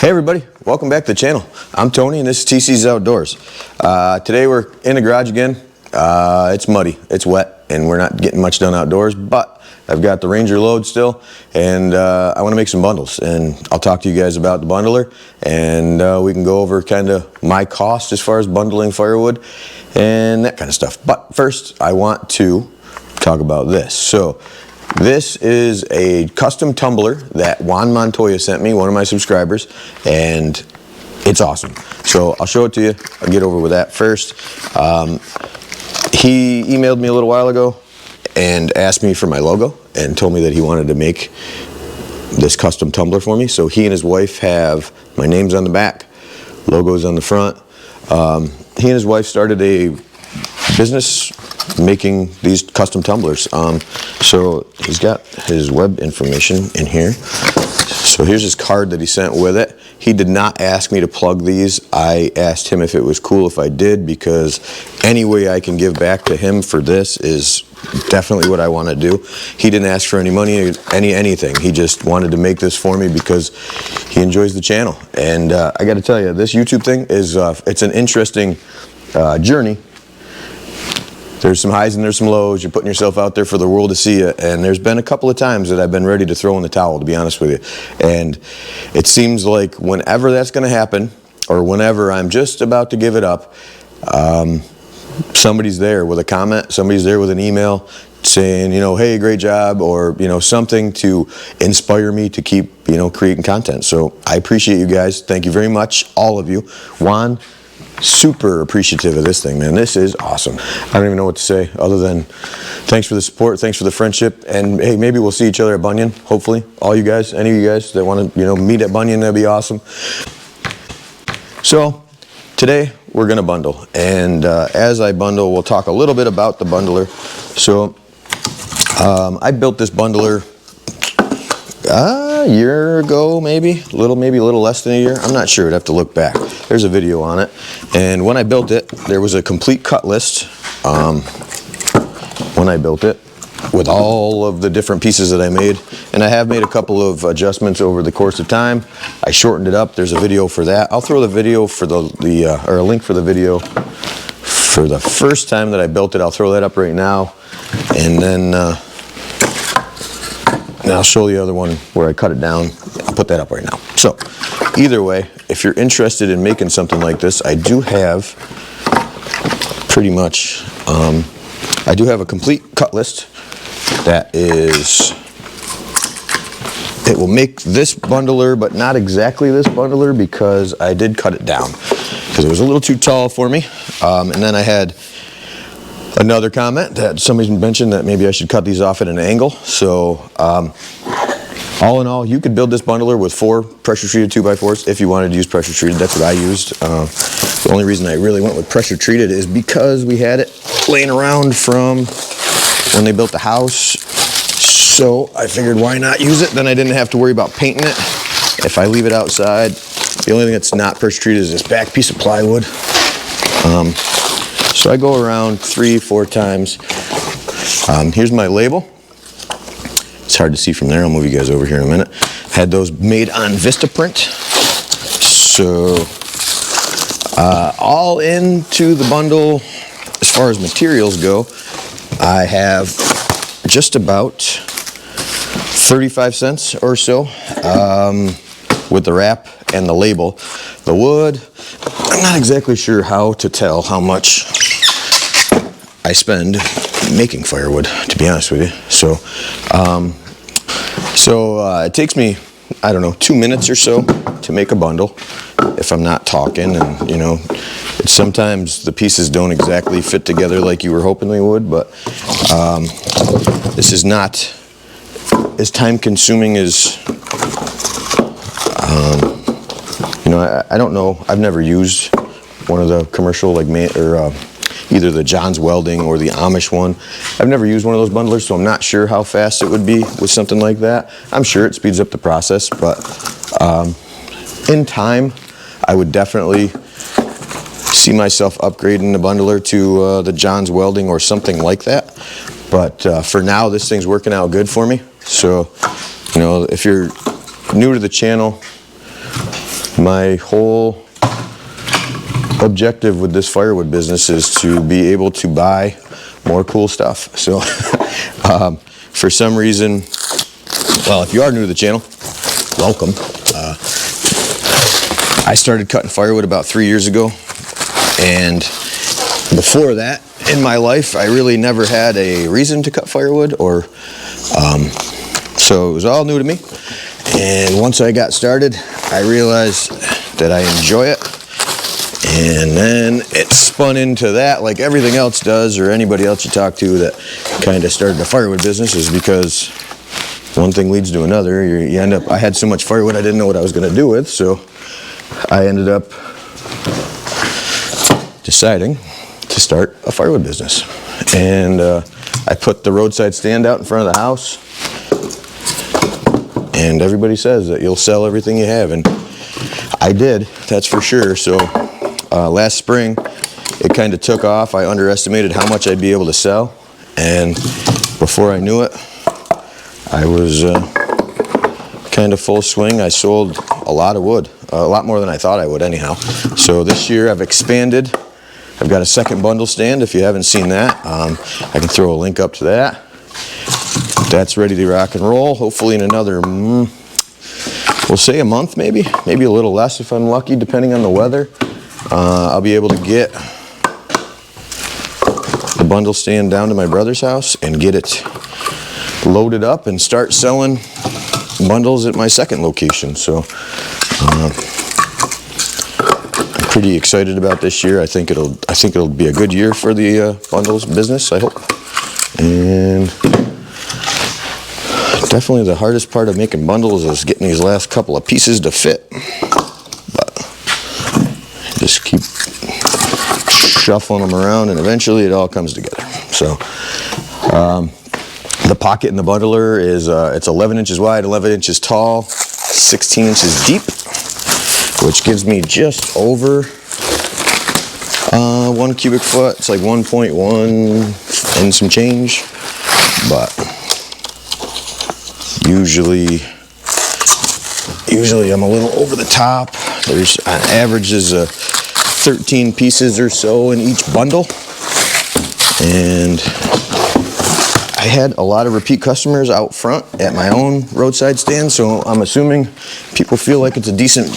Hey everybody, welcome back to the channel. I'm Tony and this is TC's Outdoors. Today we're in the garage again. It's muddy, it's wet, and we're not getting much done outdoors, but I've got the Ranger load still, and I want to make some bundles, and I'll talk to you guys about the bundler, and we can go over kind of my cost as far as bundling firewood and that kind of stuff. But first, I want to talk about this. So this is a custom tumbler that Juan Montoya sent me, one of my subscribers, and it's awesome. So I'll show it to you. I'll get over with that first. He emailed me a little while ago and asked me for my logo and told me that he wanted to make this custom tumbler for me. So he and his wife have my name's on the back, logo's on the front. He and his wife started a business making these custom tumblers. So he's got his web information in here. So here's his card that he sent with it. He did not ask me to plug these. I asked him if it was cool if I did, because any way I can give back to him for this is definitely what I want to do. He didn't ask for any money, anything. He just wanted to make this for me because he enjoys the channel. And I got to tell you, this YouTube thing is it's an interesting journey. There's some highs and there's some lows. You're putting yourself out there for the world to see it. And there's been a couple of times that I've been ready to throw in the towel, to be honest with you. And it seems like whenever that's going to happen, or whenever I'm just about to give it up, somebody's there with a comment, somebody's there with an email saying, you know, hey, great job, or, you know, something to inspire me to keep, you know, creating content. So I appreciate you guys. Thank you very much, all of you. Juan, super appreciative of this thing, man. This is awesome. I don't even know what to say other than thanks for the support, thanks for the friendship, and hey, maybe we'll see each other at Bunyan, hopefully. All you guys, any of you guys that want to, you know, meet at Bunyan, that'd be awesome. So today we're gonna bundle, and as I bundle, we'll talk a little bit about the bundler. So I built this bundler a year ago, maybe a little less than a year. I'm not sure. I'd have to look back. There's a video on it. And when I built it, there was a complete cut list when I built it with all of the different pieces that I made. And I have made a couple of adjustments over the course of time. I shortened it up. There's a video for that. I'll throw the video for or a link for the video for the first time that I built it. I'll throw that up right now. And then and I'll show the other one where I cut it down. I'll put that up right now. So either way, if you're interested in making something like this, I do have pretty much, I do have a complete cut list that is, it will make this bundler, but not exactly this bundler, because I did cut it down because it was a little too tall for me. And then I had another comment that somebody mentioned that maybe I should cut these off at an angle. So all in all, you could build this bundler with 4 pressure treated 2x4s if you wanted to use pressure treated. That's what I used. The only reason I really went with pressure treated is because we had it laying around from when they built the house. So I figured, why not use it? Then I didn't have to worry about painting it. If I leave it outside, the only thing that's not pressure treated is this back piece of plywood. So I go around 3-4 times. Here's my label. It's hard to see from there. I'll move you guys over here in a minute. Had those made on Vistaprint. So all into the bundle, as far as materials go, I have just about 35 cents or so with the wrap and the label. The wood, I'm not exactly sure how to tell how much I spend making firewood, to be honest with you. So it takes me, I don't know, 2 minutes or so to make a bundle if I'm not talking. And you know, sometimes the pieces don't exactly fit together like you were hoping they would, but this is not as time consuming as you know, I don't know. I've never used one of the commercial, like, either the John's Welding or the Amish one. I've never used one of those bundlers, so I'm not sure how fast it would be with something like that. I'm sure it speeds up the process, but in time, I would definitely see myself upgrading the bundler to the John's Welding or something like that. But for now, this thing's working out good for me. So, you know, if you're new to the channel, My whole objective with this firewood business is to be able to buy more cool stuff. So for some reason, well, if you are new to the channel, welcome. I started cutting firewood about 3 years ago, and before that in my life I really never had a reason to cut firewood, or so it was all new to me. And once I got started, I realized that I enjoy it, and then it spun into that, like everything else does, or anybody else you talk to that kind of started a firewood business, is because one thing leads to another. You end up, I had so much firewood I didn't know what I was going to do with, so I ended up deciding to start a firewood business. And I put the roadside stand out in front of the house, and everybody says that you'll sell everything you have, and I did, that's for sure. So last spring it kind of took off. I underestimated how much I'd be able to sell, and before I knew it, I was kind of full swing. I sold a lot of wood, a lot more than I thought I would anyhow. So this year I've expanded. I've got a second bundle stand. If you haven't seen that, I can throw a link up to that. That's ready to rock and roll. Hopefully in another, we'll say a month, maybe a little less if I'm lucky, depending on the weather. I'll be able to get the bundle stand down to my brother's house and get it loaded up and start selling bundles at my second location. So I'm pretty excited about this year. I think it'll be a good year for the bundles business, I hope. And definitely the hardest part of making bundles is getting these last couple of pieces to fit. But just keep shuffling them around, and eventually it all comes together. So the pocket in the bundler is it's 11 inches wide, 11 inches tall, 16 inches deep, which gives me just over 1 cubic foot. It's like 1.1 and some change, but usually I'm a little over the top. There's on average is 13 pieces or so in each bundle, and I had a lot of repeat customers out front at my own roadside stand, so I'm assuming people feel like it's a decent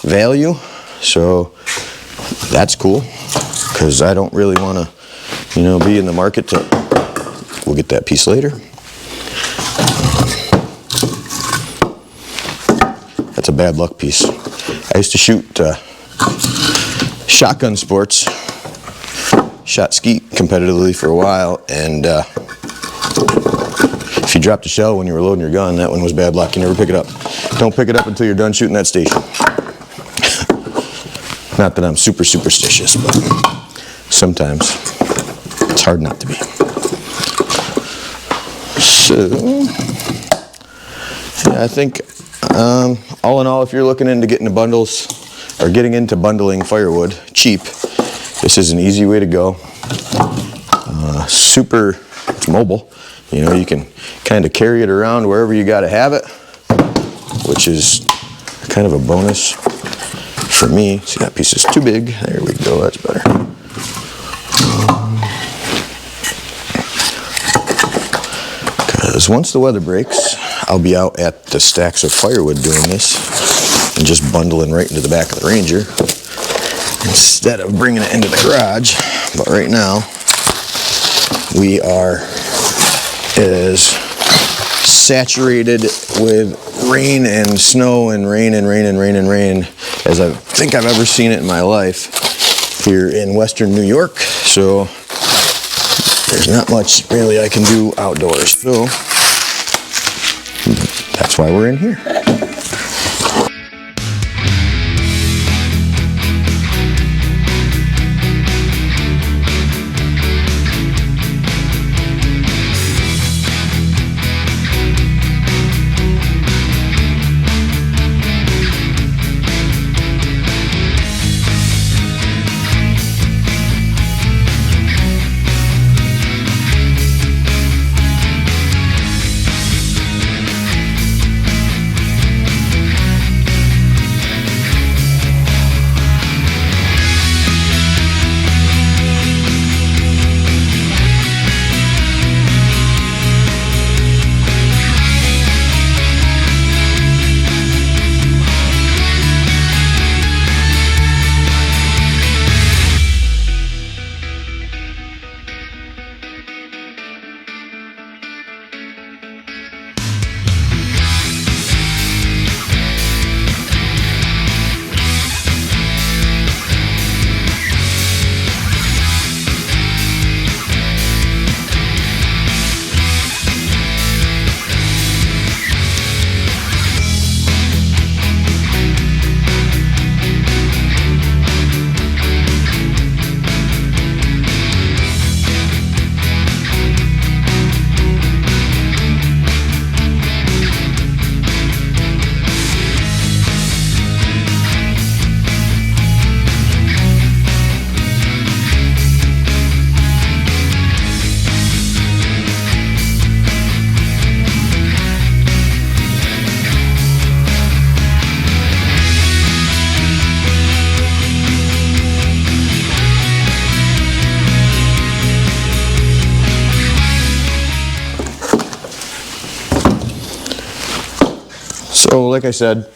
value. So that's cool, because I don't really want to, be in the market to, we'll get that piece later. That's a bad luck piece. I used to shoot shotgun sports, shot skeet competitively for a while, and if you dropped a shell when you were loading your gun, that one was bad luck. You never pick it up. Don't pick it up until you're done shooting that station. Not that I'm super superstitious, but sometimes it's hard not to be. So, yeah, I think all in all, if you're looking into getting into bundling firewood cheap, this is an easy way to go. It's mobile. You can kind of carry it around wherever you got to have it, which is kind of a bonus for me. See, that piece is too big. There we go, that's better. Because once the weather breaks, I'll be out at the stacks of firewood doing this and just bundling right into the back of the Ranger instead of bringing it into the garage. But right now, we are as saturated with rain and snow and rain and rain and rain and rain as I think I've ever seen it in my life here in Western New York. So there's not much really I can do outdoors. So that's why we're in here. So like I said,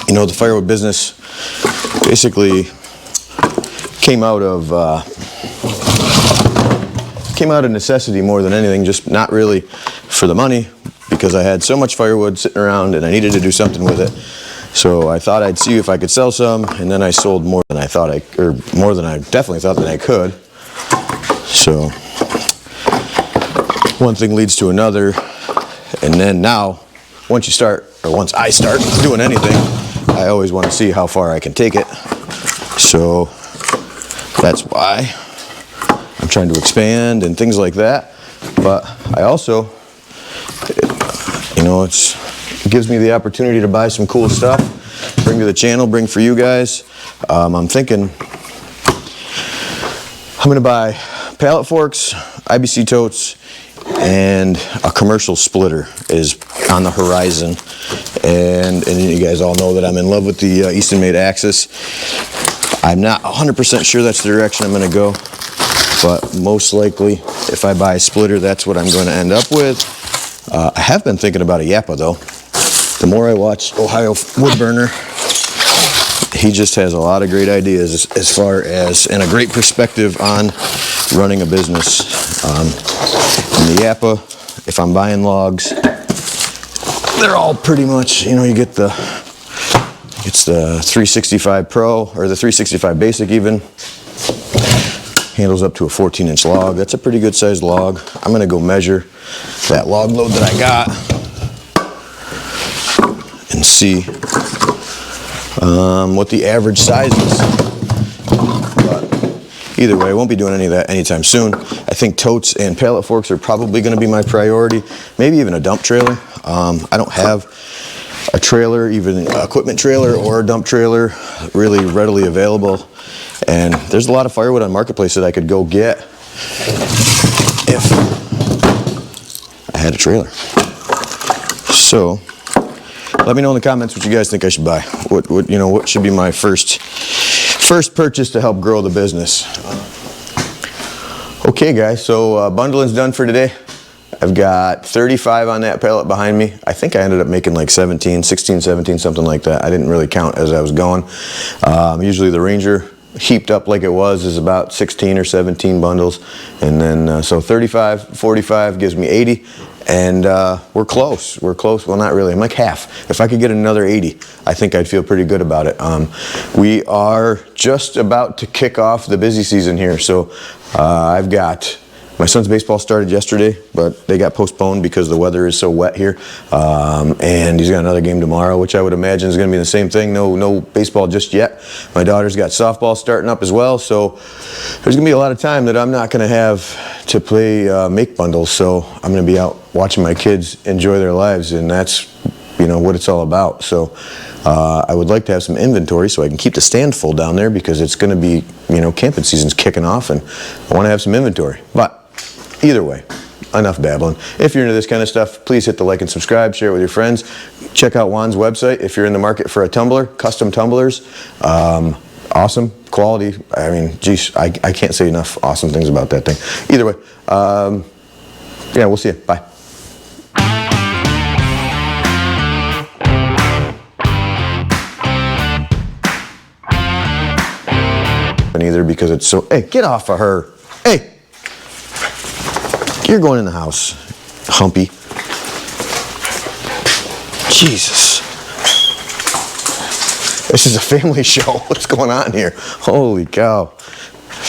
you know, the firewood business basically came out of necessity more than anything, just not really for the money, because I had so much firewood sitting around and I needed to do something with it. So I thought I'd see if I could sell some, and then I sold more than I thought more than I definitely thought that I could. So one thing leads to another, and then now, once I start doing anything, I always want to see how far I can take it. So that's why I'm trying to expand and things like that. But I also, you know, it gives me the opportunity to buy some cool stuff, bring to the channel, bring for you guys. I'm thinking I'm going to buy pallet forks, IBC totes, and a commercial splitter is on the horizon. And you guys all know that I'm in love with the Easton Made Axis. I'm not 100% sure that's the direction I'm going to go, but most likely if I buy a splitter, that's what I'm going to end up with. I have been thinking about a Yappa though. The more I watch Ohio Woodburner, he just has a lot of great ideas as far as, and a great perspective on running a business. And the Yappa, if I'm buying logs, they're all pretty much, you know, you get it's the 365 Pro, or the 365 Basic even. Handles up to a 14-inch log. That's a pretty good sized log. I'm gonna go measure that log load that I got and see what the average size is. But either way, I won't be doing any of that anytime soon. I think totes and pallet forks are probably gonna be my priority. Maybe even a dump trailer. I don't have a trailer, even an equipment trailer or a dump trailer, really readily available. And there's a lot of firewood on Marketplace that I could go get if I had a trailer. So let me know in the comments what you guys think I should buy. What should be my first purchase to help grow the business. Okay guys, so bundling's done for today. I've got 35 on that pallet behind me. I think I ended up making like 16, 17, something like that. I didn't really count as I was going. Usually the Ranger heaped up like it was is about 16 or 17 bundles. And then, so 35, 45 gives me 80. And we're close. Well, not really. I'm like half. If I could get another 80, I think I'd feel pretty good about it. We are just about to kick off the busy season here. So I've got, my son's baseball started yesterday, but they got postponed because the weather is so wet here. And he's got another game tomorrow, which I would imagine is going to be the same thing. No baseball just yet. My daughter's got softball starting up as well. So there's going to be a lot of time that I'm not going to have to play make bundles. So I'm going to be out watching my kids enjoy their lives, and that's, you know, what it's all about. So I would like to have some inventory so I can keep the stand full down there, because it's going to be, you know, camping season's kicking off and I want to have some inventory. But either way, enough babbling. If you're into this kind of stuff, please hit the like and subscribe, share it with your friends. Check out Juan's website if you're in the market for a tumbler, custom tumblers. Awesome quality. I mean, geez, I can't say enough awesome things about that thing. Either way, yeah, we'll see you. Bye. Either because it's so, hey, get off of her. Hey, you're going in the house, humpy. Jesus. This is a family show. What's going on here? Holy cow.